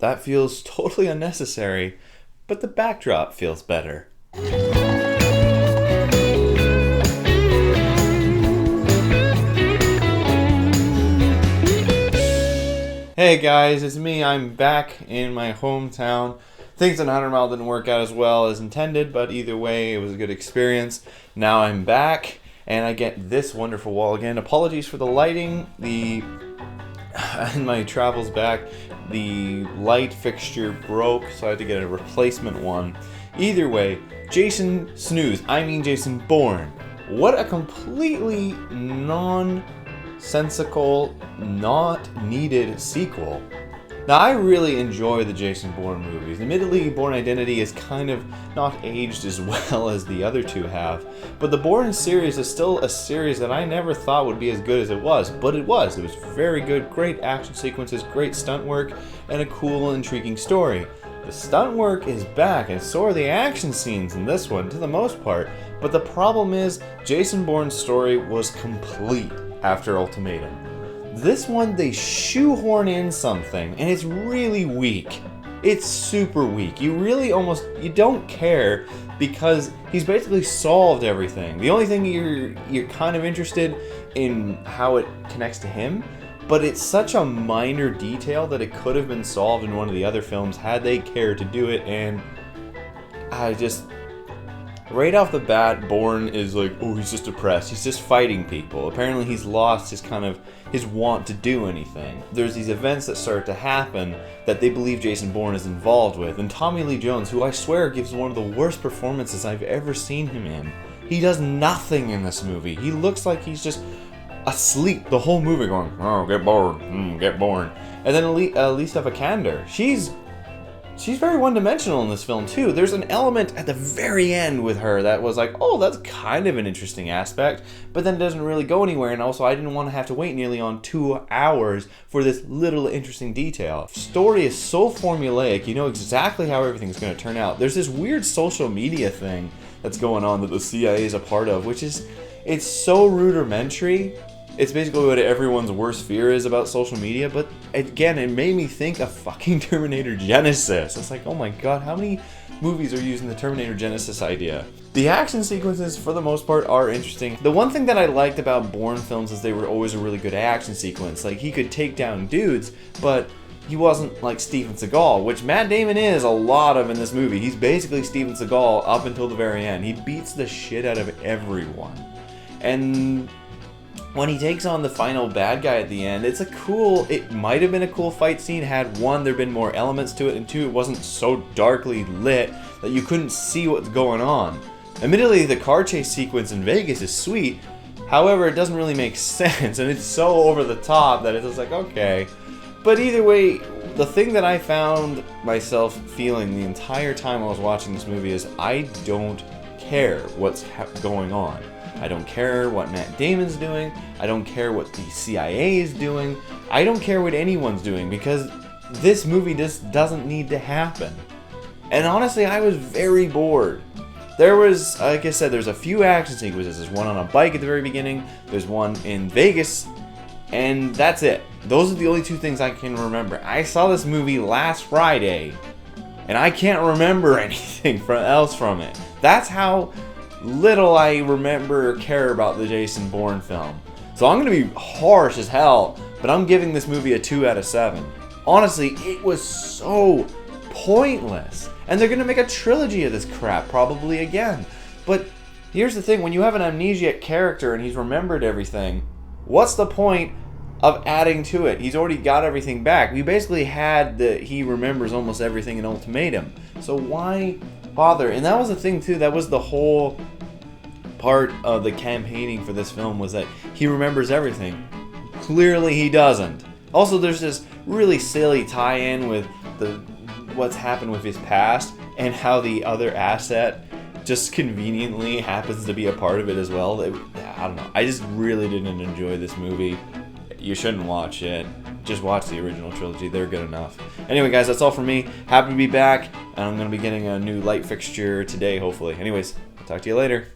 that feels totally unnecessary, but the backdrop feels better. Hey guys, it's me. I'm back in my hometown. Things in 100 Mile didn't work out as well as intended, but either way, it was a good experience. Now I'm back, and I get this wonderful wall again. Apologies for the lighting. In my travels back, the light fixture broke, so I had to get a replacement one. Either way, Jason Snooze, Jason Bourne. What a completely nonsensical, not needed sequel. Now, I really enjoy the Jason Bourne movies. Admittedly, Bourne Identity is kind of not aged as well as the other two have, but the Bourne series is still a series that I never thought would be as good as it was, but it was. It was very good, great action sequences, great stunt work, and a cool, intriguing story. The stunt work is back, and so are the action scenes in this one, to the most part, but the problem is, Jason Bourne's story was complete after Ultimatum. This one, they shoehorn in something, and it's really weak. It's super weak. You don't care, because he's basically solved everything. The only thing you're kind of interested in how it connects to him, but it's such a minor detail that it could have been solved in one of the other films had they cared to do it, and right off the bat, Bourne is like, oh, he's just depressed. He's just fighting people. Apparently he's lost his want to do anything. There's these events that start to happen that they believe Jason Bourne is involved with. And Tommy Lee Jones, who I swear gives one of the worst performances I've ever seen him in. He does nothing in this movie. He looks like he's just asleep the whole movie going, oh, get bored, get Bourne. And then Lisa Vikander, She's very one-dimensional in this film, too. There's an element at the very end with her that was like, oh, that's kind of an interesting aspect, but then it doesn't really go anywhere, and also I didn't want to have to wait nearly on 2 hours for this little interesting detail. The story is so formulaic, you know exactly how everything's going to turn out. There's this weird social media thing that's going on that the CIA is a part of, it's so rudimentary. It's basically what everyone's worst fear is about social media, but again, it made me think of fucking Terminator Genesis. It's like, oh my god, how many movies are using the Terminator Genesis idea? The action sequences, for the most part, are interesting. The one thing that I liked about Bourne films is they were always a really good action sequence. Like, he could take down dudes, but he wasn't like Steven Seagal, which Matt Damon is a lot of in this movie. He's basically Steven Seagal up until the very end. He beats the shit out of everyone. And when he takes on the final bad guy at the end, it might have been a cool fight scene had one, there been more elements to it, and two, it wasn't so darkly lit that you couldn't see what's going on. Admittedly, the car chase sequence in Vegas is sweet, however, it doesn't really make sense, and it's so over the top that it's just like, okay. But either way, the thing that I found myself feeling the entire time I was watching this movie is I don't care what's going on. I don't care what Matt Damon's doing. I don't care what the CIA is doing. I don't care what anyone's doing, because this movie just doesn't need to happen. And honestly, I was very bored. There was, like I said, there's a few action sequences. There's one on a bike at the very beginning. There's one in Vegas. And that's it. Those are the only two things I can remember. I saw this movie last Friday, and I can't remember anything else from it. That's how little I remember or care about the Jason Bourne film. So I'm going to be harsh as hell, but I'm giving this movie a 2 out of 7. Honestly, it was so pointless. And they're going to make a trilogy of this crap, probably again. But here's the thing, when you have an amnesiac character and he's remembered everything, what's the point of adding to it? He's already got everything back. We basically had he remembers almost everything in Ultimatum. So why bother? And that was the thing too, that was the whole part of the campaigning for this film, was that he remembers everything. Clearly he doesn't. Also, there's this really silly tie-in with what's happened with his past, and how the other asset just conveniently happens to be a part of it as well. I don't know. I just really didn't enjoy this movie. You shouldn't watch it. Just watch the original trilogy. They're good enough. Anyway, guys, that's all from me. Happy to be back, and I'm going to be getting a new light fixture today, hopefully. Anyways, I'll talk to you later.